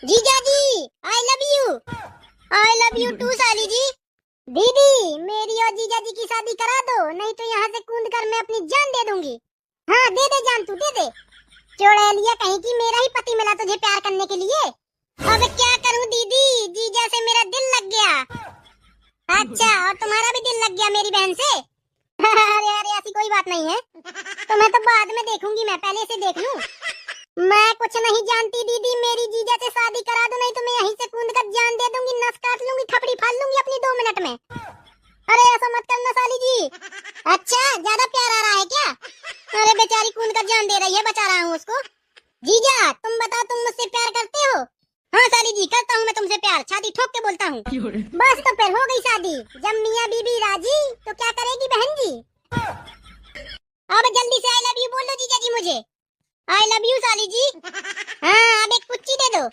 जीजा जी, I love you. I love you too साली जी। दीदी, मेरी और जीजा जी की शादी करा दो, नहीं तो यहाँ से कूद कर मैं अपनी जान दे दूंगी। हाँ दे दे जान, तू दे दे। चुड़ैलिया कहीं की, मेरा ही पति मिला तुझे प्यार करने के लिए। अब क्या करूं दीदी, जीजा से मेरा दिल लग गया। अच्छा, और तुम्हारा भी दिल लग गया मेरी बहन से? अरे अरे, ऐसी कोई बात नहीं है। तो मैं तो बाद में देखूंगी, मैं पहले से देख लूं। मैं कुछ नहीं जानती दीदी, मेरी जीजा से शादी करा दो, नहीं तो मैं यहीं से कूद कर जान दे दूंगी, नस काट लूंगी, खपड़ी फाड़ लूंगी अपनी 2 मिनट में। अरे ऐसा मत करना साली जी। अच्छा, ज्यादा प्यार आ रहा है क्या? अरे बेचारी कूद कर जान दे रही है, बचा रहा हूँ उसको। जीजा तुम बताओ, तुम मुझसे प्यार करते हो? हाँ साली जी, करता हूँ मैं तुमसे प्यार, छाती ठोक के बोलता हूँ। बस तो फिर हो गई शादी। जब मियाँ बीबी राजी तो क्या करेगी बहन जी। अब जल्दी से आई लव यू बोलो जीजा जी मुझे। आई लव यू साली जी। हाँ, अब एक पुच्ची दे दो।